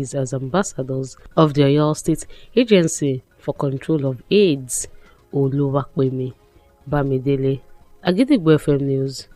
days as ambassadors of the Oyo State Agency for Control of AIDS, Oluwapemi Bamidele. Agidigbo FM News.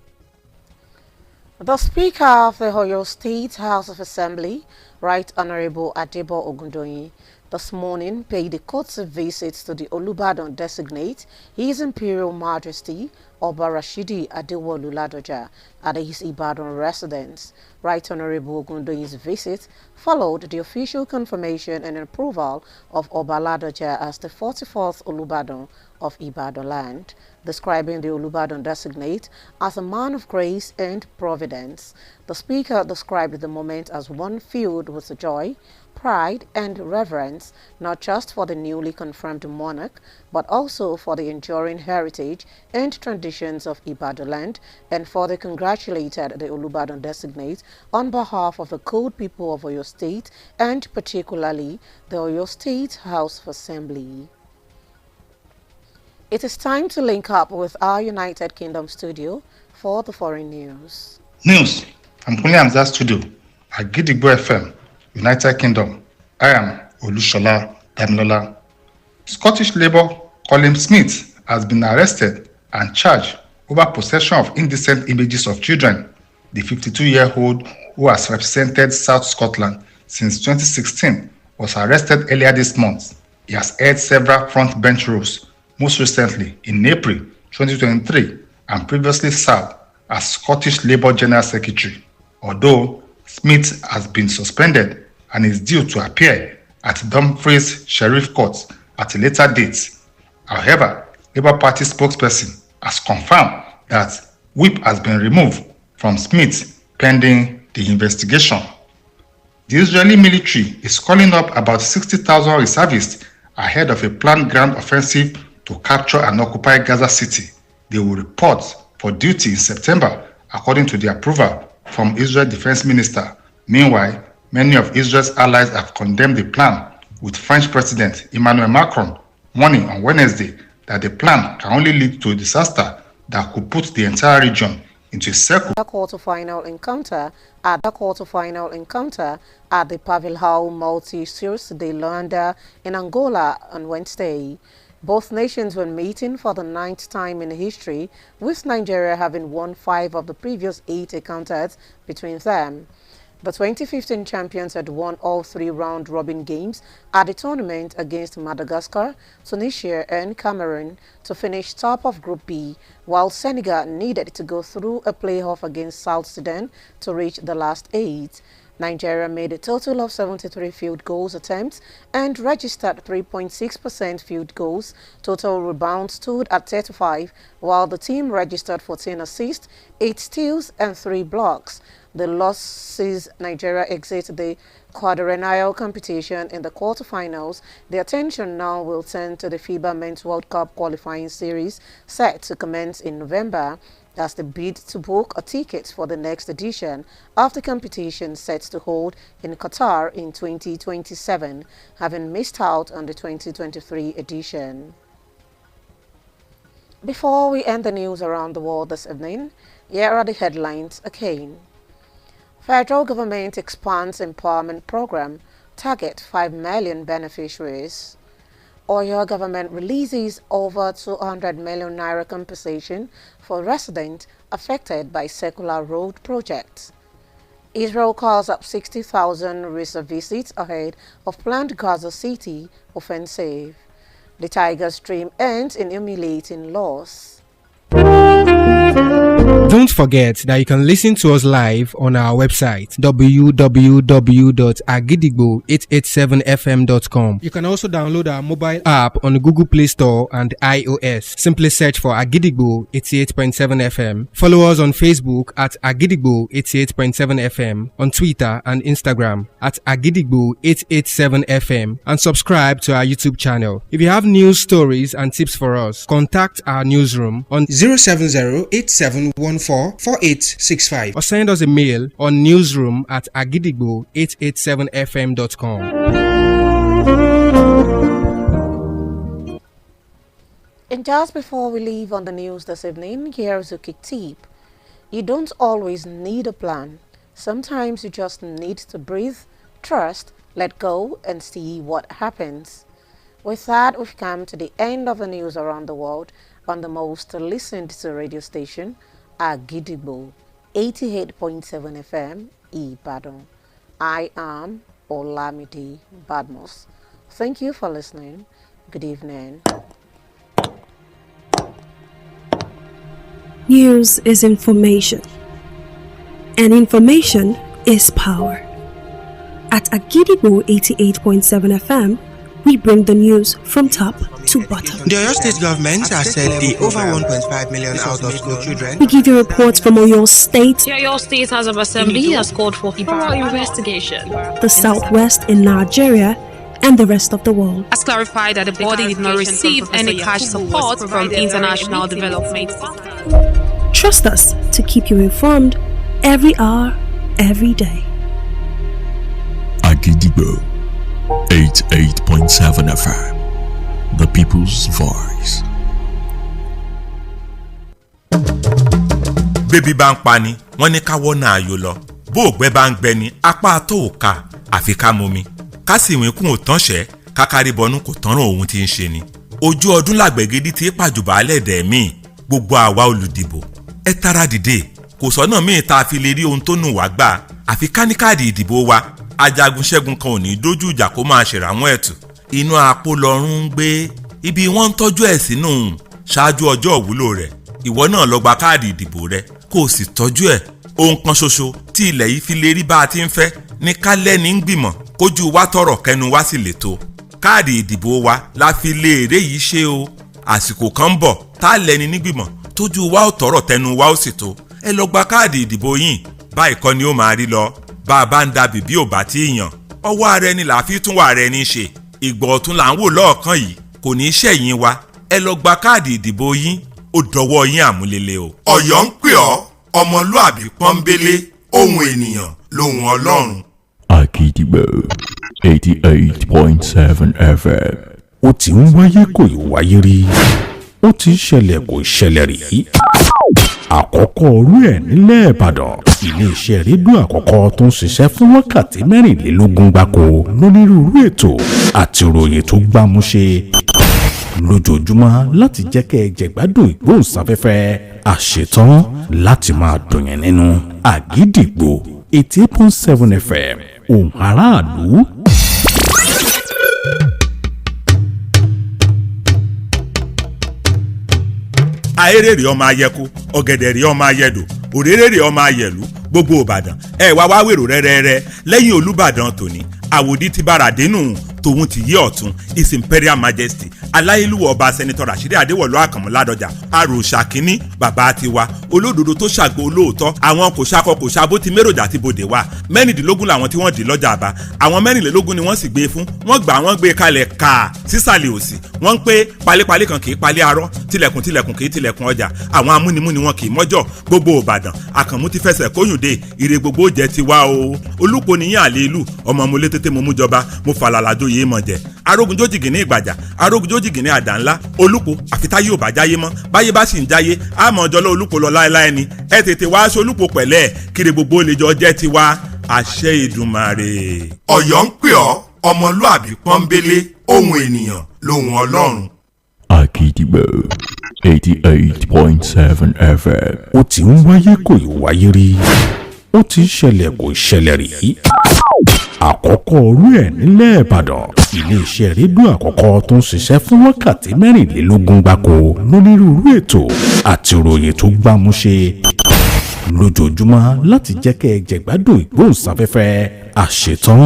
The Speaker of the Oyo State House of Assembly, Right Honorable Adebo Ogundoyin, this morning paid a courtesy visit to the Olubadan designate, His Imperial Majesty Oba Rashidi Adewolu Ladoja, at his Ibadan residence. Right Honorable Ogundoyin's visit followed the official confirmation and approval of Oba Ladoja as the 44th Olubadan of Ibadan land, describing the Olubadan designate as a man of grace and providence. The Speaker described the moment as one filled with joy, pride and reverence, not just for the newly confirmed monarch, but also for the enduring heritage and traditions of Ibadan land, and further congratulated the Olubadan designate on behalf of the good people of Oyo State and particularly the Oyo State House of Assembly. It is time to link up with our United Kingdom studio for the foreign news. I'm calling Hamza Studio at Gidigbo FM, United Kingdom. I am Olushola Damilola. Scottish Labour Colin Smith has been arrested and charged over possession of indecent images of children. The 52-year-old, who has represented South Scotland since 2016, was arrested earlier this month. He has held several front bench roles, most recently in April 2023, and previously served as Scottish Labour General Secretary, although Smith has been suspended and is due to appear at Dumfries Sheriff Court at a later date. However, Labour Party spokesperson has confirmed that whip has been removed from Smith pending the investigation. The Israeli military is calling up about 60,000 reservists ahead of a planned ground offensive to capture and occupy Gaza City. They will report for duty in September, according to the approval from Israel Defense Minister. Meanwhile, many of Israel's allies have condemned the plan, with French President Emmanuel Macron warning on Wednesday that the plan can only lead to a disaster that could put the entire region into a circle. The quarterfinal encounter at the Pavilhão Multi-Circuit de Luanda in Angola on Wednesday. Both nations were meeting for the 9th time in history, with Nigeria having won 5 of the previous 8 encounters between them. The 2015 champions had won all 3 round-robin games at the tournament against Madagascar, Tunisia and Cameroon to finish top of Group B, while Senegal needed to go through a playoff against South Sudan to reach the last 8. Nigeria made a total of 73 field goals attempts and registered 3.6% field goals. Total rebounds stood at 35, while the team registered 14 assists, 8 steals and 3 blocks. The loss sees Nigeria exit the quadrennial competition in the quarterfinals. The attention now will turn to the FIBA Men's World Cup qualifying series set to commence in November, as the bid to book a ticket for the next edition of the competition set to hold in Qatar in 2027, having missed out on the 2023 edition. Before we end the news around the world this evening, here are the headlines again. Federal government expands empowerment program, target 5 million beneficiaries. Oyo government releases over 200 million naira compensation for residents affected by secular road projects. Israel calls up 60,000 reservists ahead of planned Gaza City offensive. The Tigers' dream ends in humiliating loss. Don't forget that you can listen to us live on our website www.agidigbo887fm.com. You can also download our mobile app on the Google Play Store and iOS. Simply search for Agidigbo 88.7 FM. Follow us on Facebook at Agidigbo 88.7 FM, on Twitter and Instagram at Agidigbo 887 FM, and subscribe to our YouTube channel. If you have news stories and tips for us, contact our newsroom on 070-8714-4865 or send us a mail on newsroom@agidigbo887fm.com. And just before we leave on the news this evening, here's a quick tip. You don't always need a plan. Sometimes you just need to breathe, trust, Let's go and see what happens. With that, we've come to the end of the news around the world on the most listened to radio station, Agidigbo, 88.7 FM, Ibadan. I am Olamide Badmos. Thank you for listening. Good evening. News is information, and information is power. At Agidigbo 88.7 FM, we bring the news from top to bottom. The Oyo State government has said the over 1.5 million out of school children. We give you reports from Oyo State, The Oyo State House of Assembly has called for thorough investigation. the Southwest in Nigeria, and the rest of the world. Has clarified that the body did not receive any cash support from international development. Trust us to keep you informed every hour, every day. Agidigbo 88.7 FM, the people's voice. Bébí bá ń pani wọ́n ní ká wọ́nà ayọ̀ lọ bó ògbẹ́ bá ń gbẹni apá tó ò ká àfi ká momi ká sì wín kún òtán ṣẹ́ kákárí bọnú kò tán ràn òun tí ń ṣe ni ojú ọdún làgbẹ̀gidi tí pàjùbà lẹ́dẹ̀ẹ́ míì gbogbo àwa olùdìbò ẹ tara dìde kò sọ́nà míì tá a fi lè rí ohun tó nù wá gbà àfi káníkàdì ìdìbò wa ajagun ṣẹ́gun kan ò ní dójú ìjà kó máa ṣèràwọ̀n ẹ̀tù inú àpò lọ́rùn ń gbé ibi wọ́n ń tọ́jú ẹ̀ sínú ṣáájú ọjọ́ òwúlò rẹ̀ ìwọ náà lọ gba káàdì ìdìbò rẹ kó o sì tọ́jú ẹ̀ ohun kan ṣoṣo tí ilẹ̀ yìí fi lè rí bá a ti ń fẹ́ ní kálẹ́ni ń gbìmọ̀ kójú wa tọrọ kẹnu wa sì lè tó káàdì ìdìbò wa la fi lè èrè yìí ṣe o àsìkò kan ń bọ̀ tá a lẹ́ni nígbìmọ̀ tójú wa ò tọrọ tẹnu wa ó sì tó ẹ lọ gba káàdì ìdìbò yín báyìí kọ́ ni ó máa rí lọ bá a bá ń da bìbí ò bá tí ì yàn ọwọ́ ara ẹni là á fi tún wà rẹ ní ṣe ìgbọ̀ ọ̀tún là ń wò lọ́ọ̀kan yìí kò ní í ṣẹ̀yìn wa ẹ lọ gba káàdì ìdìbò yín ó dọwọ́ yín àmúlélẹ̀ o. Ọ̀yọ́ ń pè ọ́ ọmọlúàbí pọ́nbélé ohun ènìyàn lóhùn Ọlọ́run. Agidigbo 88.7 FM. Ó ti ń wáyé kò ì wáyé rí ó ti ń ṣẹlẹ̀ kò ì ṣẹlẹ̀ rí àkọ́kọ́ orú ẹ̀ nílẹ̀ Ìbàdàn iléeṣẹ́ rédíò àkọ́kọ́ tó ń ṣiṣẹ́ fún wákàtí 24 gbáko lónírúurú ètò àti ìròyìn tó gbámúṣe lójoojúmọ́ láti jẹ́ kẹ́ ẹ jẹ̀gbádùn ìgbóhùnsáfẹ́fẹ́ àṣetán láti máa dùn yẹn nínú Àgídìgbò 88.7 FM ohùn aráàlú. Ayérèrè ọmọ ayẹku ọ̀gẹ̀dẹ̀rẹ̀ ọmọ ayẹdò òrérèrè ọmọ ayẹ̀lú gbogbo Ìbàdàn ẹ wá wá wèrò rẹ́rẹ́rẹ́ lẹ́yìn Olúbàdàn tòní àwòdì ti bára dénú tòun ti yí ọ̀tún His Imperial Majesty aláyélúwọ̀ ọba sẹ́nitọ́ Rashidi Adéwọ̀lú Àkànmú Ládọjà àròṣà kínní bàbá tiwa olódodo tó ṣàgbó olóòótọ́ àwọn kò ṣakọ kò ṣabo ti méròjà ti bòde wá mẹ́rìndínlógún làwọn tí wọ́n dì lọ́jà àbá àwọn mẹ́rìnlélógún ni wọ́n sì gbé fún wọ́n gbé kalẹ̀ ká sísàlẹ̀ òsì wọ́n ń pé palépalé kan kì í palẹ̀ arọ́ tilẹ̀kùn kì í tilẹ̀kùn ọjà àwọn amúnimúni wọn kì í mọ́jọ́ gbogbo Ìbàdàn Àkànmú ti fẹsẹ̀ kóyùndé ire gbogbo jẹ́ tiwa o olùkọ́ níyàn àlè ìlú ọmọ mo lé tètè mo mú jọba mo falàlàjò yé mọ̀ jẹ́ arógunjó jìgìní ìgbàjà arógunjó jìgìní àdá ńlá olùkọ́ àfitáyé ò bá jáyé mọ́ báyé bá sì ń jáyé àmọ́ ọjọ́ lọ olùkọ́ lọ láéláé ni ẹ tètè wá aṣọ olùkọ́ pẹ̀lẹ́ kiri gbogbo lè jọ jẹ́ tiwa àṣẹ Ìdùmarè. Ọ̀yọ́ ń pè ọ́ ọmọlúàbí pọ́nbélé ohun ènìyàn lóhùn Ọlọ́run. Agidigbo 88.7 FM. Ó ti ń wáyé kò ì wáyé rí ó ti ń ṣẹlẹ̀ kò ì ṣẹlẹ̀ rí àkọ́kọ́ orú ẹ̀ nílẹ̀ Ìbàdàn iléeṣẹ́ rédíò àkọ́kọ́ tó ń ṣiṣẹ́ fún wákàtí 24 gbáko lónírúurú ètò àti ìròyìn tó gbámúṣe lójoojúmọ́ láti jẹ́ kẹ́ ẹ jẹ̀gbádùn ìgbóhùnsáfẹ́fẹ́ àṣetán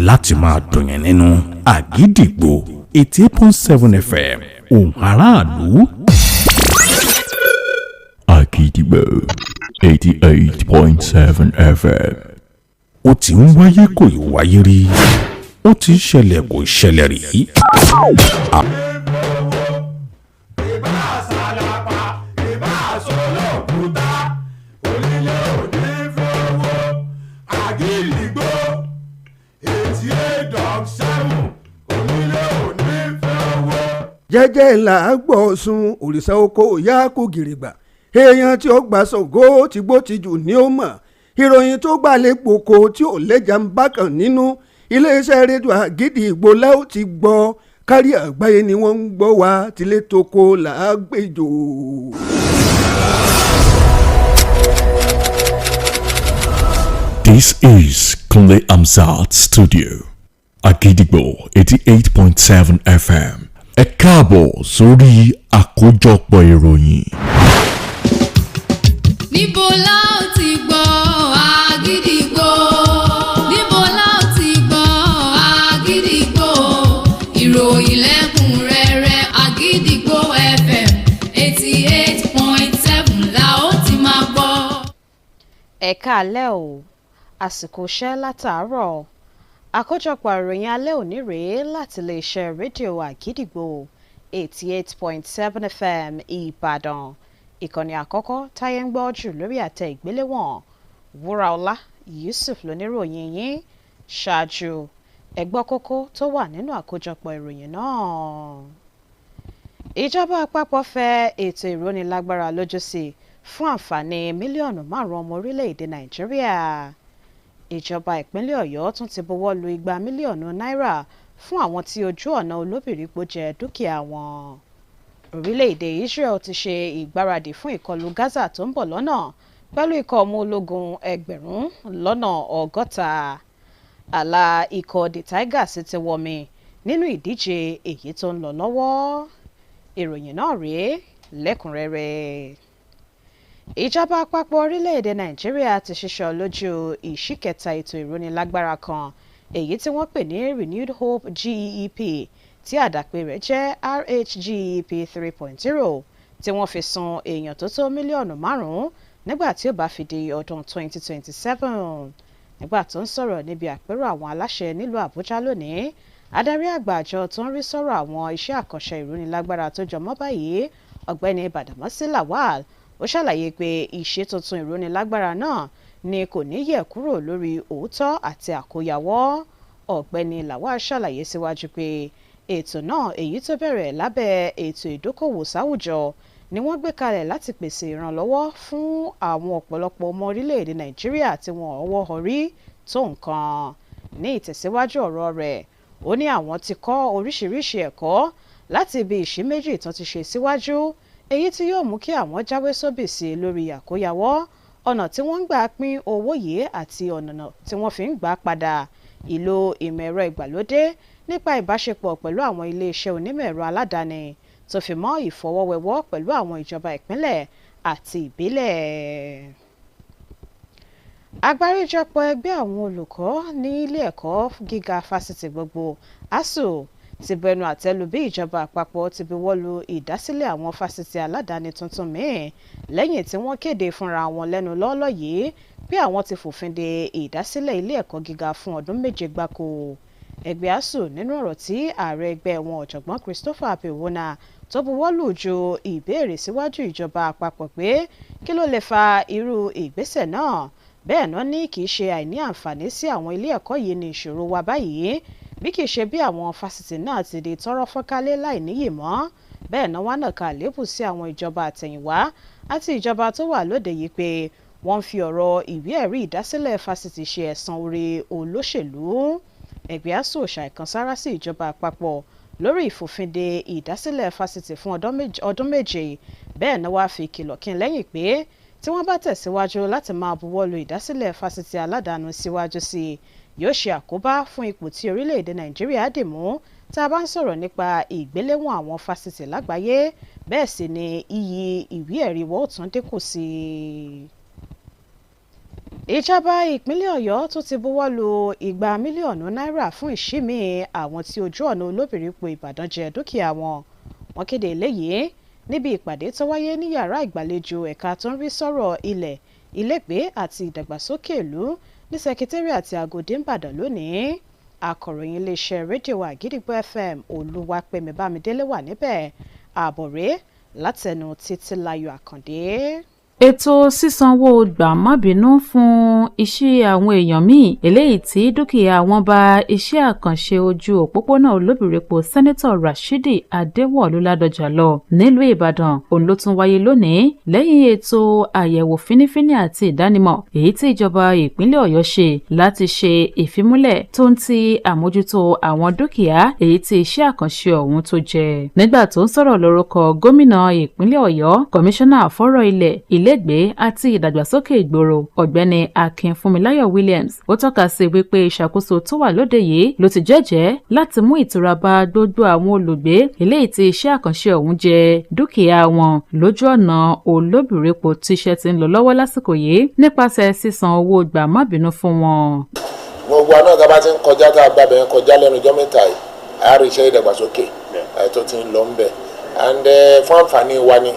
láti máa dùn yẹn nínú Àgídìgbò 88.7 FM ohùn aráàlú. Agidigbo 88.7 FM. Ó ti ń wáyé kò ì wáyé rí ó ti ń ṣẹlẹ̀ kò ì ṣẹlẹ̀ rí. jẹ́jẹ́ ńlá gbọ́ sun òrìṣà oko ìyá kò gìrìgbà èèyàn tí ó gbà Ṣàngó tìgbó tìjù ni ó mọ̀ ìròyìn tó gbà lè gbòkó tí ò lẹ́jà ń bákan nínú iléeṣẹ́ rédíò Àgídìgbò láò ti gbọ́ kárí àgbáyé ni wọ́n ń gbọ́ wá tilé toko làágbèjò. This is Kunle Amzat Studio, Agidigbo 88.7 FM. Ẹ káàbọ̀ sórí àkójọpọ̀ ìròyìn. Níbo la ó ti gbọ́ Agidigbo? Níbo la ó ti gbọ́ Agidigbo? Ìròyìn lẹ́kùnrẹ́rẹ́ Agidigbo FM 88.7 la ó ti máa gbọ́. Ẹ káalẹ́ o, àsìkò iṣẹ́ látàárọ̀. Àkójọpọ̀ ìròyìn alẹ́ òní rèé láti iléeṣẹ́ rédíò Àgídìgbò 88.7 FM Ìbàdàn. Ìkànnì àkọ́kọ́ táyé ń gbọ́ jù lórí àtẹ ìgbéléwọ̀n. Wúraọlá Yusuf lóníròyìn yín. Ṣáájú ẹ gbọ́ kókó tó wà nínú àkójọpọ̀ ìròyìn náà. Ìjọba àpapọ̀ fẹ́ ètò ìrónilágbára lójúsí fún àǹfààní mílíọ̀nù 5 ọmọ orílẹ̀-èdè Nàìjíríà. Ìjọba ìpínlẹ̀ Ọ̀yọ́ tún ti buwọ́ lu 200 mílíọ̀nù náírà fún àwọn tí ojú ọ̀nà olóbìrípo jẹ dúkìá wọn. Orílẹ̀-èdè Israel ti ṣe ìgbáradì fún ìkọlù Gaza tó ń bọ̀ lọ́nà pẹ̀lú ikọ̀ ọmọ ológun 1,60,000. Àlà ikọ̀ The Tigers ti wọmi nínú ìdíje èyí tó ń lọ lọ́wọ́. Ìròyìn náà rèé lẹ́kùnrẹ́rẹ́. Ìjọba àpapọ̀ orílẹ̀-èdè Nàìjíríà ti ṣiṣọ́ lójú ìṣíkẹta ètò ìrónilágbára kan èyí tí wọ́n pè ní Renewed Hope GEP tí àdàpè rẹ̀ jẹ́ RHGEP 3.0 tí wọ́n fi sun èèyàn tó tó mílíọ̀nù 5 nígbà tí ó bá fi di ọdún 2027. Nígbà tó ń sọ̀rọ̀ níbi àpérò àwọn aláṣẹ nílùú Àbújá lónìí, adarí àgbà àjọ tó ń rí sọ̀rọ̀ àwọn iṣẹ́ àkànṣe ìrónilágbára tó jọmọ́ báyìí, ọ̀gbẹ́ni Badamasi Lawal, ó ṣàlàyé pé ìṣe tuntun ìrónilágbára náà ni kò ní yẹ̀ kúrò lórí òótọ́ àti àkóyawọ́. Ọ̀gbẹ́ni Lawal ṣàlàyé síwájú pé ètò náà èyí tó bẹ̀rẹ̀ lábẹ́ ètò ìdókòwò sáwùjọ ni wọ́n gbé kalẹ̀ láti pèsè ìrànlọ́wọ́ fún àwọn ọ̀pọ̀lọpọ̀ ọmọ orílẹ̀-èdè Nàìjíríà tí wọ́n ọwọ́ họrí tó nǹkan. Ní ìtẹ̀síwájú ọ̀rọ̀ rẹ̀, ó ní àwọn ti kọ́ oríṣiríṣi ẹ̀kọ́ láti ibi ìṣí méjì tó ti ṣe síwájú, èyí tí yóò mú kí àwọn jáwé sóbìsì lórí àkóyawọ́, ọ̀nà tí wọ́n ń gbà pín owó yìí àti ọ̀nà tí wọ́n fi ń gbà padà, ìlò ìmọ̀ ẹ̀rọ ìgbàlódé nípa ìbáṣepọ̀ pẹ̀lú àwọn iléeṣẹ́ onímọ̀ ẹ̀rọ aládàáni tó fi mọ́ ìfọwọ́wẹ́wọ́ pẹ̀lú àwọn ìjọba ìpínlẹ̀ àti ìbílẹ̀. Àgbáríjọpọ̀ ẹgbẹ́ àwọn olùkọ́ ní ilé ẹ̀kọ́ gíga fásitì gbogbo ASUU ti bẹnu àtẹ́lu bí ìjọba àpapọ̀ ti buwọ́ lu ìdásílẹ̀ àwọn fásitì aládàáni tuntun míì lẹ́yìn tí wọ́n kéde fúnra wọn lẹ́nu lọ́ọ́lọ́ yìí bí àwọn ti fòfin de ìdásílẹ̀ ilé ẹ̀kọ́ gíga fún ọdún 7 gbáko. Ẹgbẹ́ ASUU nínú ọ̀rọ̀ tí ààrẹ ẹgbẹ́ wọn ọ̀jọ̀gbọ́n Christopher Apiwona tó buwọ́ lù ju ìbéèrè síwájú ìjọba àpapọ̀ pé kí ló lè fa irú ìgbésẹ̀ náà. Bẹ́ẹ̀ náà ní kì í ṣe àìní àǹfààní sí àwọn ilé ẹ̀kọ́ yìí ní ìṣòro wa báyìí, bí kì í ṣe bí àwọn fásitì náà ti di tọ́rọ́ fọ́nkálé láì níyì mọ́. Bẹ́ẹ̀ náà wá nàka àléébù sí àwọn ìjọba àtẹ̀yìnwá àti ìjọba tó wà lóde yìí pé wọ́n fi ọ̀rọ̀ ìwé ẹ̀rí ìdásílẹ̀ fásitì ṣe ẹ̀san oore olóṣèlú. Ẹgbẹ́ ASUU ṣàìkànsára sí ìjọba àpapọ̀ lórí ìfòfinde ìdásílẹ̀ fásitì fún ọdún 7. Bẹ́ẹ̀ náà wá fi kìlọ̀ kín lẹ́yìn pé tí wọ́n bá tẹ̀síwájú láti máa buwọ́lu ìdásílẹ̀ fásitì aládàáni síwájú sí i, yóò ṣe àkóbá fún ipò tí orílẹ̀-èdè Nàìjíríà dì mú tá a bá ń sọ̀rọ̀ nípa ìgbéléwọ̀n àwọn fásitì lágbàáyé, bẹ́ẹ̀ sì ni iyì ìwé ẹ̀rí wọ́n ó tún dínkù sí i. Ìjọba ìpínlẹ̀ Ọ̀yọ́ tún ti buwọ́ lu 200 mílíọ̀nù náírà fún ìṣímí àwọn tí ojú ọ̀nà olóbìrípo Ìbàdàn jẹ dúkìá wọn. Wọ́n kéde eléyìí níbi ìpàdé tó wáyé ní yàrá ìgbàlejò ẹ̀ka tó ń rí sọ̀rọ̀ ilẹ̀, ilégbèé àti ìdàgbàsókè ìlú ní sẹkítẹ́ríàtì Àgòdì Ìbàdàn lónìí. Akọ̀ròyìn iléeṣẹ́ rédíò Àgídìgbò FM Olúwapẹ̀mí Bámidélé wà níbẹ̀. Ààbọ̀ rèé látẹnu Títílayọ̀ Àkàndé. Ètò sísanwó gbàmábínú fún iṣẹ́ àwọn èèyàn míì eléyìí tí dúkìá wọn bá iṣẹ́ àkànṣe ojú òpópónà olóbìrípo sẹ́nẹ́tọ̀ Rashidi Adéwọ̀lú Ládọjà lọ nílùú Ìbàdàn òun ló tún wáyé lónìí lẹ́yìn ètò àyẹ̀wò fínífíní àti ìdánimọ̀ èyí tí ìjọba ìpínlẹ̀ Ọ̀yọ́ ṣe láti ṣe ìfimúlẹ̀ tó ń ti àmójútó àwọn dúkìá èyí tí iṣẹ́ àkànṣe ọ̀hún tó jẹ. Nígbà tó ń sọ̀rọ̀ lórúkọ gómìnà ìpínlẹ̀ Ọ̀yọ́ kọmíṣánná fọ́rọ̀ ilégbèé àti ìdàgbàsókè ìgboro ọ̀gbẹ́ni Akin Fúnmiláyọ̀ Williams ó tọ́ka sí wípé ìṣàkóso tó wà lóde yìí ló ti jẹ́jẹ́ láti mú ìtura bá gbogbo àwọn olùgbé eléyìí tí iṣẹ́ àkànṣe ọ̀hún jẹ dúkìá wọn lójú ọ̀nà olóbìrípo tíṣẹ́ ti ń lọ lọ́wọ́ lásìkò yìí nípasẹ̀ sísan owó gbàmábínú fún wọn. gbogbo àná ọ̀gá bá ti ń kọjá tá a gba bẹ̀rẹ̀ kọjá lẹ́nu ọjọ́ mẹ́ta yìí àárín iṣẹ́ ìdàgbàsókè tó ti ń lọ ń bẹ̀ and fún àǹfààní wa ni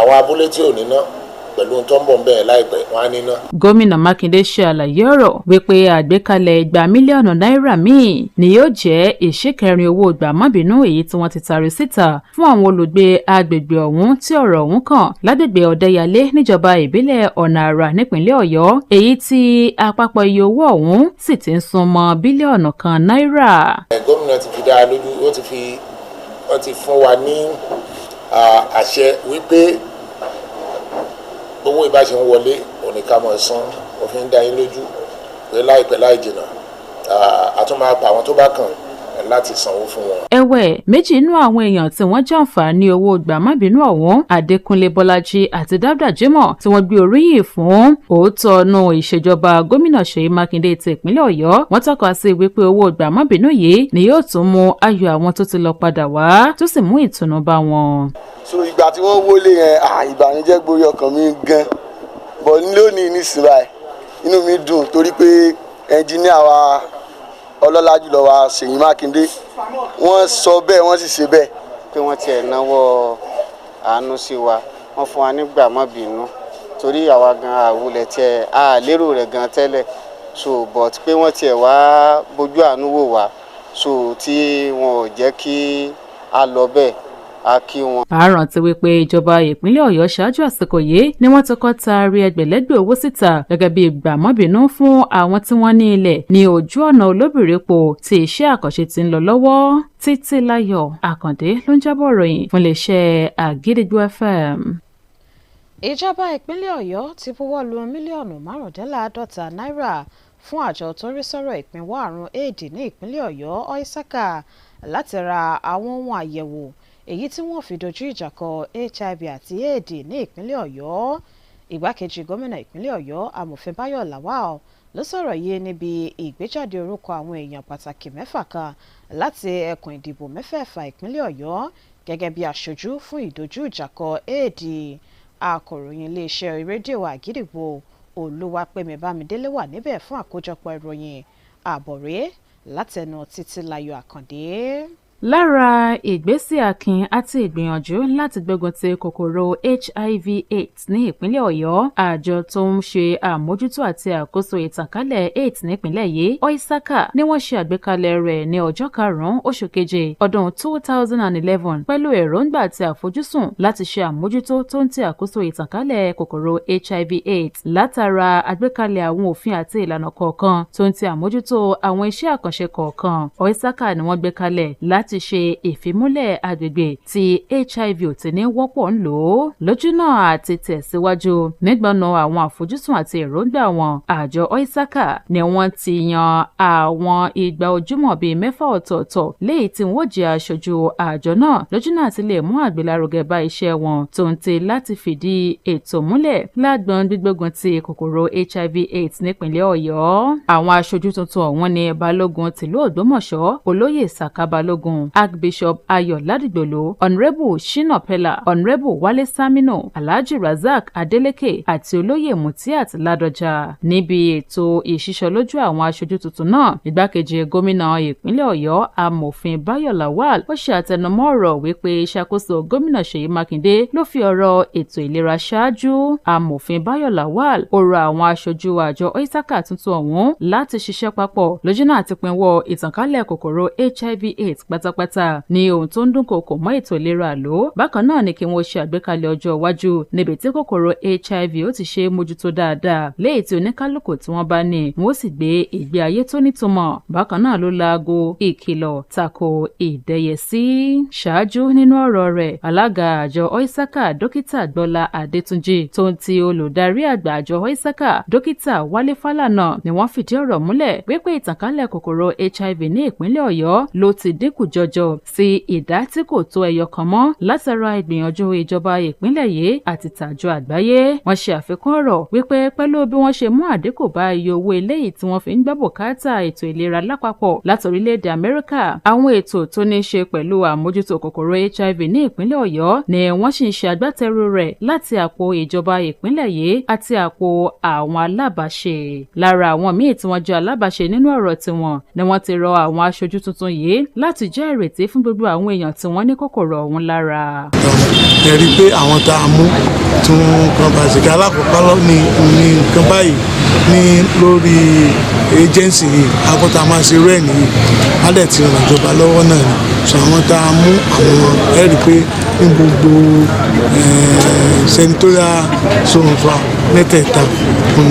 àwọn abúlé tí ò níná pẹ̀lú tó ń bọ̀ bẹ́ẹ̀ láìpẹ́ wọn á níná. Gómìnà Mákindé ṣe àlàyé ọ̀rọ̀ wípé àgbékalẹ̀ igba mílíọ̀nù náírà míì ni yóò jẹ́ ìṣíkẹrin owó gbàmábínú èyí tí wọ́n ti tari síta fún àwọn olùgbé agbègbè ọ̀hún tí ọ̀rọ̀ ọ̀hún kàn lágbègbè Ọ̀dẹ́yàlé níjọba ìbílẹ̀ Ọ̀nà Àrà nípìnlẹ̀ Ọ̀yọ́ èyí tí àpapọ̀ iye owó ọ̀hún sì ti ń sún mọ́ bílíọ̀nù kan náírà. Gómìnà ti fi dá lójú wọ́n ti fún wa ní àṣẹ wípé owó ìbáṣe ń wọlé òní ká mọ̀ san òfin dá yín lójú pé láìpẹ́ láì jìnnà a tún máa pa àwọn tó bá kàn láti sanwó fún wọn. Ẹ̀wẹ̀ méjì nínú àwọn èèyàn tí wọ́n jàǹfààní owó gbàmábínú ọ̀hún Adékúnlé Bọ́lájí àti Dáúdà Jímọ̀ tí wọ́n gbé oríyìn fún òótọ́ ọ̀nà ìṣèjọba gómìnà Ṣèyí Mákindé ti ìpínlẹ̀ Ọ̀yọ́ wọ́n tọ́ka sí wípé owó gbàmábínú yìí ni yóò tún mú ayọ̀ àwọn tó ti lọ padà wá tó sì mú ìtùnú bá wọn. so ìgbà tí wọ́n wọlé yẹn ìbànújẹ́ gborí ọkàn mi gan bọ̀ lónìí nísìnyí inú mi dùn torí pé ẹnjíníà wa ọlọ́lá jùlọ wa Ṣèyí Mákindé wọ́n sọ bẹ́ẹ̀ wọ́n sì ṣe bẹ́ẹ̀. pé wọ́n tiẹ̀ náwó àánú sí wa wọ́n fún wa ní gbàmábínú torí àwa gan àwùlẹ̀ tiẹ̀ lérò rẹ̀ gan tẹ́lẹ̀ so but pé wọ́n tiẹ̀ wá bójú àánú wò wá so tí wọn ò jẹ́ kí a lọ bẹ́ẹ̀ a kí wọn. a rántí wípé ìjọba ìpínlẹ̀ Ọ̀yọ́ ṣáájú àsìkò yìí ni wọ́n ti kọ́ taari ẹgbẹ̀lẹ́gbẹ̀ owó síta gẹ́gẹ́ bí gbàmábínú fún àwọn tí wọ́n ní ilẹ̀ ní ojú ọ̀nà olóbìrípo tí iṣẹ́ àkànṣe ti ń lọ lọ́wọ́. Títílayọ̀ Àkàndé ló ń jábọ̀ ròyìn fún iléeṣẹ́ Àgídìgbò FM. Ìjọba ìpínlẹ̀ Ọ̀yọ́ ti buwọ́ lu mílíọ̀nù márùndínláàádọ́ta náírà fún àjọ tó rí sọ́rọ̀ ìpínwọ́ àrùn éèdì ní ìpínlẹ̀ Ọ̀yọ́ OISACA láti ra àwọn ohun àyẹ̀wò èyí tí wọ́n fi dojú ìjà kọ HIV àti éèdì ní ìpínlẹ̀ Ọ̀yọ́. Ìgbákejì gómìnà ìpínlẹ̀ Ọ̀yọ́ amòfin Báyọ̀ Lawal ló sọ̀rọ̀ yìí níbi ìgbéjáde orúkọ àwọn èèyàn pàtàkì mẹ́fà kan láti ẹkùn ìdìbò mẹ́fẹ̀ẹ̀fà ìpínlẹ̀ Ọ̀yọ́ gẹ́gẹ́ bí aṣojú fún ìdojú ìjà kọ éèdì. Akọ̀ròyìn iléeṣẹ́ rédíò Àgídìgbò Olúwapẹ̀mí Bámidélé wà níbẹ̀ fún àkójọpọ̀ ìròyìn àbọ̀rẹ́ látẹnu Títílayọ̀ Àkàndé. Lára ìgbésẹ̀ akin àti ìgbìyànjú láti gbógun ti kòkòrò HIV/AIDS ní ìpínlẹ̀ Ọ̀yọ́ àjọ tó ń ṣe àmójútó àti àkóso ìtànkálẹ̀ AIDS nípìnlẹ̀ yìí OISACA ni wọ́n ṣe àgbékalẹ̀ rẹ̀ ní ọjọ́ 5 oṣù keje ọdún 2011 pẹ̀lú èròǹgbà àti àfojúsùn láti ṣe àmójútó tó ń ti àkóso ìtànkálẹ̀ kòkòrò HIV/AIDS látara àgbékalẹ̀ àwọn òfin àti ìlànà kọ̀ọ̀kan tó ń ti àmójútó àwọn iṣẹ́ àkànṣe kọ̀ọ̀kan. OISACA ni wọ́n gbé kalẹ̀ láti ṣe ìfimúlẹ̀ agbègbè tí HIV ò ti ní wọ́pọ̀ ń lò ó lójúnà àti tẹ̀síwájú nígbọ̀nà àwọn àfojúsùn àti èròǹgbà wọn. Àjọ OISACA ni wọ́n ti yan àwọn igba ojúmọ́ bíi 6 ọ̀tọ̀ọ̀tọ̀ léyìí tí wọ́n jẹ́ aṣojú àjọ náà lójúnà àti lè mú àgbélárugẹ bá iṣẹ́ wọn tó ń ti láti fìdí ètò múlẹ̀ lágbọn gbígbógun ti kòkòrò HIV/AIDS nípìnlẹ̀ Ọ̀yọ́. Àwọn aṣojú tuntun ọ̀hún ni Balógun tìlú Ògbómọ̀ṣọ́ Olóyè Sàká Balógun, Archbishop Ayọ̀ Ládìgbòlú, Honourable Shina Pella, Honourable Wálé Saminu, Alhaji Razak Adeleke àti Olóyè Mutiat Ládọjà. Níbi ètò ìṣíṣọlójú àwọn aṣojú tuntun náà, Igbákejì Gómìnà ìpínlẹ̀ Ọ̀yọ́ Amòfin Báyọ̀ Lawal ó ṣe àtẹnumọ́ ọ̀rọ̀ wípé ìṣàkóso Gómìnà Ṣèyí Mákindé ló fi ọ̀rọ̀ ètò ìlera ṣáájú. Amòfin Báyọ̀ Lawal ó rọ àwọn aṣojú àjọ OISACA tuntun ọ̀hún láti ṣiṣẹ́ papọ̀ lójúnà àti pinwọ́ ìtànkálẹ̀ kòkòrò HIV/AIDS pátápátá pátápátá ní ohun tó ń dúnkòokò mọ́ ètò ìlera àlò. Bákan náà ni kí wọ́n ṣe àgbékalẹ̀ ọjọ́ iwájú níbi tí kòkòrò HIV ó ti ṣe mójútó dáadáa léyìí tí oníkálùkù tí wọ́n bá ní wọ́n sì gbé ìgbé ayé tó nítumọ̀. Bákan náà ló laago ìkìlọ̀ tako ìdẹ́yẹsí. Ṣáájú nínú ọ̀rọ̀ rẹ̀, alága àjọ Oisaka dókítà Gbọ́lá Adétúnjì tó ń ti olùdarí àgbà àjọ Oisaka dókítà Wálé Fálànà ni wọ́n fìdí ọ̀rọ̀ múlẹ̀ wípé ìtànkálẹ̀ kòkòrò HIV ní ìpínlẹ̀ Ọ̀yọ́ ló ti dínkù jọjọ sí ìdá tí kò tó ẹyọ kan mọ́ látara ìgbìyànjú ìjọba ìpínlẹ̀ yìí àti tàjọ àgbáyé. Wọ́n ṣe àfikún ọ̀rọ̀ wípé pẹ̀lú bí wọ́n ṣe mú àdínkù bá iye owó eléyìí tí wọ́n fi ń gbọ́ bùkátà ètò ìlera lápapọ̀ láti orílẹ̀-èdè Amẹ́ríkà, àwọn ètò tó ní ṣe pẹ̀lú àmójútó kòkòrò HIV ní ìpínlẹ̀ Ọ̀yọ́ ni wọ́n sì ń ṣe agbátẹrù rẹ̀ láti àpò ìjọba ìpínlẹ̀ yìí àti àpò àwọn alábàáṣe. Lára àwọn míì tí wọ́n jẹ́ alábàáṣe nínú ọ̀rọ̀ tiwọn ni wọ́n ti rọ àwọn aṣojú tuntun yìí láti jẹ́ ìrètí fún gbogbo àwọn èèyàn tí wọ́n ní kòkòrò ọ̀hún lára. Ẹ rí i pé àwọn tá a mú tí wọ́n kan bá ṣèké alákọ̀ọ́kọ́ ní nǹkan báyìí ní lórí agency yìí akọ́ta máa ṣe rẹ̀ nìyí á dẹ̀ ti ràn ìjọba lọ́wọ́ náà ni. Sọ àwọn tá a mú àwọn ẹ rí i pé ní gbogbo senatorial zonfa mẹ́tẹ̀ẹ̀ta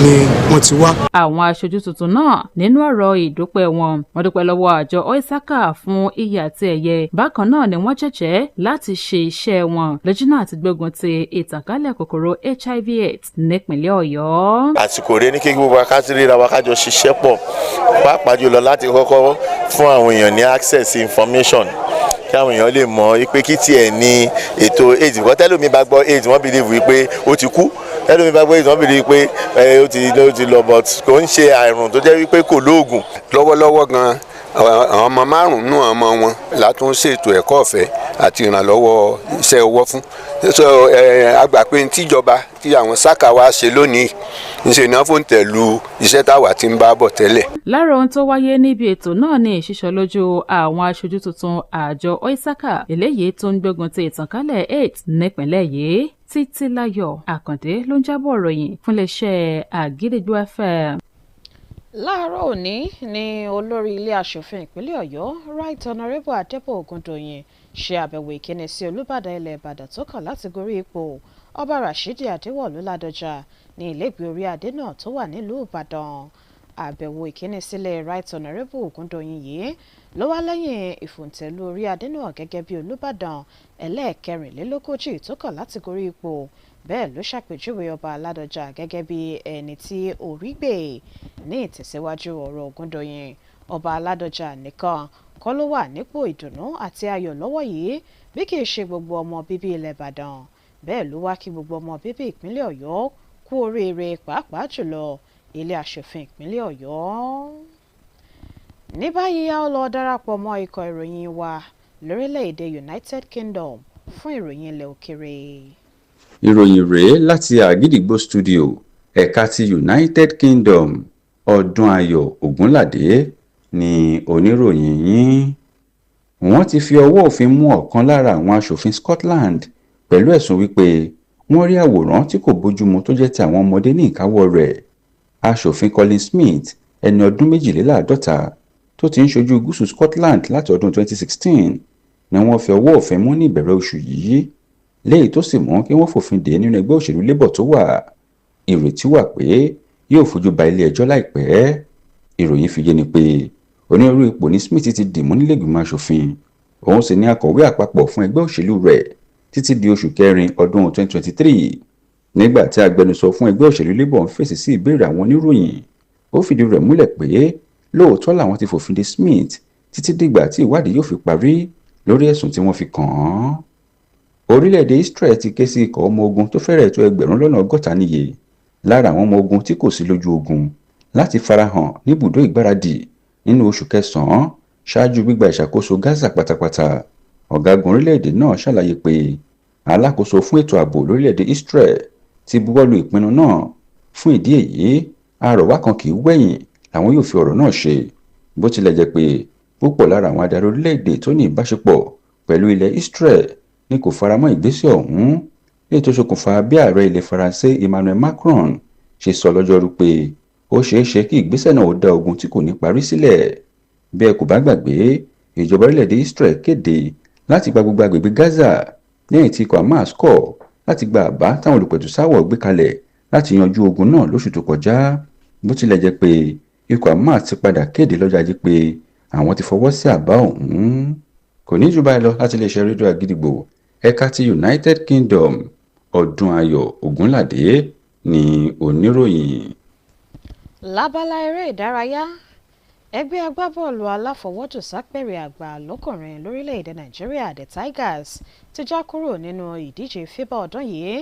ni wọ́n ti wá. Àwọn aṣojú tuntun náà nínú ọ̀rọ̀ ìdúpẹ́ wọn, wọ́n dúpẹ́ lọ́wọ́ àjọ Oisaka fún iyì àti ẹ̀yẹ. Bákan náà ni wọ́n jẹ́jẹ́ láti ṣe iṣẹ́ wọn lójúnà àti gbógun ti ìtànkálẹ̀ kòkòrò HIV/AIDS nípìnlẹ̀ Ọ̀yọ́. Àsìkò rẹ̀ ní kí gbogbo akásírí ra wa kájọ ṣiṣẹ́ pọ̀ pàápàá jùlọ láti kọ́kọ́ fún àwọn èèyàn ní access information kí àwọn èèyàn lè mọ̀ pé kí tiẹ̀ ní ètò AIDS because tẹ́lómi bá gbọ́ AIDS wọ́n believe wípé ó ti kú, tẹ́lómi bá gbọ́ AIDS wọ́n believe pé ó ti lọ but kò ń ṣe àrùn tó jẹ́ wípé kò lóògùn. Lọ́wọ́lọ́wọ́ gan-an àwọn ọmọ márùn-ún ọmọ wọn látún ṣètò ẹ̀kọ́ ọ̀fẹ́ àti ìrànlọ́wọ́ iṣẹ́ ọwọ́ fún. Àgbà pé tíjọba tí àwọn sáka wa ṣe lónìí ńṣe náà fún tẹ̀lú iṣẹ́ táwa ti ń bá bọ̀ tẹ́lẹ̀. Lára ohun tó wáyé níbi ètò náà ni ìṣísọ lójú àwọn aṣojú tuntun àjọ Oisaka eléyìí tó ń gbógun ti ìtànkálẹ̀ AIDS nípìnlẹ̀ yìí. Títílayọ̀ Àkàndé ló ń jábọ̀ ìròyìn fún iléeṣẹ́ Àgídìgbò FM. Láàárọ̀ òní ni olórí ilé aṣòfin ìpínlẹ̀ Ọ̀yọ́ Right Honourable Adébọ̀ Ògúndòyìn ṣe àbẹ̀wò ìkíni sí Olúbàdàn ilẹ̀ Ìbàdàn tó kàn láti gorí ipò Ọba Rashidi Adéwọ̀lú Ládọjà ní ilégbèé orí adé náà tó wà nílùú Ìbàdàn. Àbẹ̀wò ìkíni sílẹ̀ Right Honourable Ògúndòyìn yìí ló wá lẹ́yìn ìfòǹtẹ̀lù orí adé náà gẹ́gẹ́ bí Olúbàdàn ẹlẹ́ẹ̀kẹrìnlélógójì tó kàn láti gorí ipò. Bẹ́ẹ̀ ló ṣàpèjúwe Ọba Ládọjà gẹ́gẹ́ bí ẹni tí orí gbè. Ní ìtẹ̀síwájú ọ̀rọ̀ Ògúndòyìn, Ọba Ládọjà nìkan kọ́ ló wà nípò ìdùnnú àti ayọ̀ lọ́wọ́ yìí bí kì í ṣe gbogbo ọmọ bíbí ilẹ̀ Ìbàdàn. Bẹ́ẹ̀ ló wá kí gbogbo ọmọ bíbí ìpínlẹ̀ Ọ̀yọ́ kú oríire pàápàá jùlọ ilé aṣòfin ìpínlẹ̀ Ọ̀yọ́. Ní báyìí a ó lọ darapọ̀ mọ́ ikọ̀ ìròyìn wa lórílẹ̀‐èdè United Kingdom fún ìròyìn ilẹ̀ òkèrè. Ìròyìn rèé láti Àgídìgbò studio ẹ̀ka ti United Kingdom. Ọdúnayọ̀ Ògúnládé ni oníròyìn yín. Wọ́n ti fi ọwọ́ òfin mú ọ̀kan lára àwọn aṣòfin Scotland pẹ̀lú ẹ̀sùn wípé wọ́n rí àwòrán tí kò bójúmu tó jẹ́ ti àwọn ọmọdé ní ìkáwọ́ rẹ̀. Aṣòfin Colin Smith, ẹni ọdún 52 tó ti ń ṣojú gúúsù Scotland láti ọdún 2016, ni wọ́n fi ọwọ́ òfin mú ní ìbẹ̀rẹ̀ oṣù yìí, léyìí tó sì mú kí wọ́n fòfin dè nínú ẹgbẹ́ òṣèlú Labour tó wà. Ìrètí wà pé yóò fojú ba ilé ẹjọ́ láìpẹ́. Ìròyìn fi yé ni pé onírúurú ipò ní Smith ti dì mú nílé ìgbìmọ̀ aṣòfin. Òun sì ní akọ̀wé àpapọ̀ fún ẹgbẹ́ òṣèlú rẹ̀ títí di oṣù kẹrin ọdún 2023. Nígbà tí agbẹnusọ fún ẹgbẹ́ òṣèlú Labour ń fèsì sí ìbéèrè àwọn oníròyìn, ó fìdí rẹ̀ múlẹ̀ pé lóòótọ́ làwọn ti fòfin de Smith títí dìgbà tí ìwádìí yóò fi parí lórí ẹ̀sùn tí wọ́n fi kàn án. Orílẹ̀-èdè Israel ti ké sí ikọ̀ ọmọ ogun tó fẹ́rẹ̀ tó 160 níye lára àwọn ọmọ ogun tí kò sí lójú ogun láti farahàn ní ibùdó ìgbáradì nínú oṣù kẹsàn-án ṣáájú gbígba ìṣàkóso Gaza pátápátá. Ọ̀gágun orílẹ̀-èdè náà ṣàlàyé pé alákòóso fún ètò ààbò lórílẹ̀-èdè Israel ti buwọ́lu ìpinnu náà. Fún ìdí èyí, àrọ̀wá kan kì í wẹ̀yìn làwọn yóò fi ọ̀rọ̀ náà ṣe, bó tilẹ̀ jẹ́ pé púpọ̀ lára àwọn adarí orílẹ̀-èdè tó ní ìbáṣepọ̀ pẹ̀lú ilẹ̀ Israel ní kò faramọ́ ìgbésẹ̀ ọ̀hún, èyí tó ṣokùnfà bí ààrẹ ilẹ̀ Faransé Emmanuel Macron ṣe sọ lọ́jọ́rú pé ó ṣeé ṣe kí ìgbésẹ̀ náà ó dá ogun tí kò ní parí sílẹ̀. Bí ẹ kò bá gbàgbé, ìjọba orílẹ̀-èdè Israel kéde láti gba gbogbo agbègbè Gaza lẹ́yìn tí ikọ̀ Hamas kọ̀ láti gba àbá táwọn olùpẹ̀tùsáwọ̀ gbé kalẹ̀ láti yanjú ogun náà lóṣù tó kọjá, bó tilẹ̀ jẹ́ pé ikọ̀ Hamas ti padà kéde lọ́jọ́ Ajé pé àwọn ti fọwọ́ sí àbá ọ̀hún. Kò ní jù báyìí lọ láti iléeṣẹ́ rédíò Àgídìgbò ẹ̀ka ti United Kingdom. Ọdúnayọ̀ Ògúnládé ni oníròyìn. Lábala eré ìdárayá, ẹgbẹ́ agbábọ́ọ̀lù aláfọwọ́jù sápẹ̀rẹ̀ àgbà lọ́kùnrin lórílẹ̀‐èdè Nàìjíríà The Tigers ti já kúrò nínú ìdíje FIBA ọdún yìí,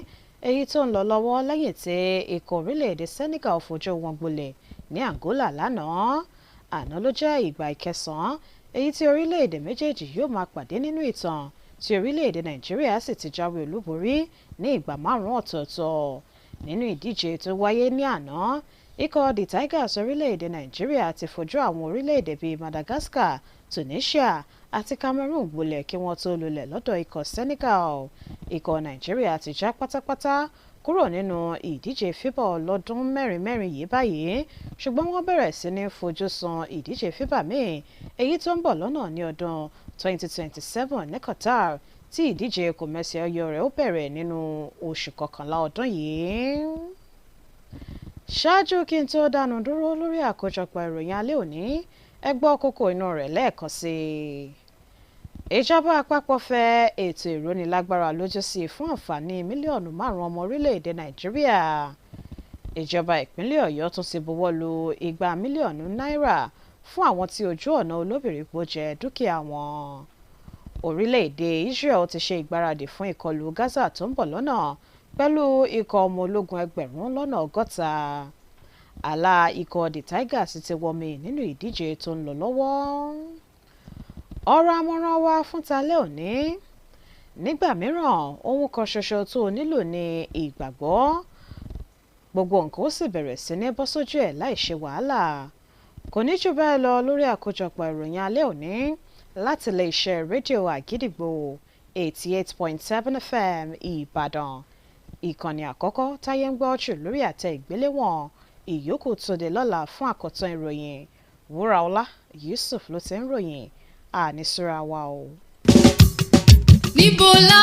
èyí tó ń lọ lọ́wọ́ lẹ́yìn tí ikọ̀ orílẹ̀‐èdè Senegal fojú wọn gbolẹ̀ ní Angola lánàá. Àná ló jẹ́ ìgbà ìkẹsàn-án èyí tí orílẹ̀‐èdè méjèèjì yóò máa pàdé nínú ìtàn, tí orílẹ̀‐èdè Nàìjíríà sì ti jáwé olúborí ní ìgbà 5 ọ̀tọ̀ọ̀tọ̀. Nínú ìdíje tó wáyé ní àná, ikọ̀ The Tigers orílẹ̀-èdè Nàìjíríà ti fojú àwọn orílẹ̀-èdè bíi Madagascar, Tunisia àti Cameroon gbolẹ̀ kí wọ́n tó lulẹ̀ lọ́dọ̀ ikọ̀ Senegal. Ikọ̀ Nàìjíríà ti já pátápátá kúrò nínú ìdíje FIBA ọlọ́dún mẹ́rin yìí báyìí, ṣùgbọ́n wọ́n bẹ̀rẹ̀ sí ní fojú sun ìdíje FIBA míì èyí tó ń bọ̀ lọ́nà ní ọdún 2027 ní Qatar, tí ìdíje kòmẹ́sì ọyọ rẹ̀ ó bẹ̀rẹ̀ nínú oṣù kọkànlá ọdún yìí. Ṣáájú kí n tó dánu dúró lórí àkójọpọ̀ ìròyìn alẹ́ òní, ẹ gbọ́ kókó inú rẹ̀ lẹ́ẹ̀kan sí i. Ìjọba àpapọ̀ fẹ́ ètò ìrónilágbára lójú sí i fún àǹfààní mílíọ̀nù 5 ọmọ orílẹ̀-èdè Nàìjíríà. Ìjọba ìpínlẹ̀ Ọ̀yọ́ tún ti buwọ́ lu 200 mílíọ̀nù náírà fún àwọn tí ojú ọ̀nà olóbìrípo jẹ dúkìá wọn. Orílẹ̀-èdè Israel ti ṣe ìgbáradì fún ìkọlù Gaza tó ń bọ̀ lọ́nà pẹ̀lú ikọ̀ ọmọ ológun 1,160. Àlà ikọ̀ The Tigers ti wọmi nínú ìdíje tó ń lọ lọ́wọ́. Ọ̀rọ̀ àmọ̀ràn wa fún talẹ́ òní: nígbà mìíràn ohun kan ṣoṣo tó o nílò ní ìgbàgbọ́, gbogbo nǹkan ó sì bẹ̀rẹ̀ sí ní bọ́ sójú ẹ̀ láì ṣe wàhálà. Kò ní jù báyìí lọ lórí àkójọpọ̀ ìròyìn alẹ́ òní láti iléeṣẹ́ rédíò Àgídìgbò 88.7 FM Ìbàdàn, ìkànnì àkọ́kọ́ táyé ń gbọ́ jù lórí àtẹ ìgbéléwọ̀n. Ìyókù tó dé lọ́la fún àkọ́tán ìròyìn. Wúraọlá Yusuf ló ti ń ròyìn. Àníṣúra wa o. níbo la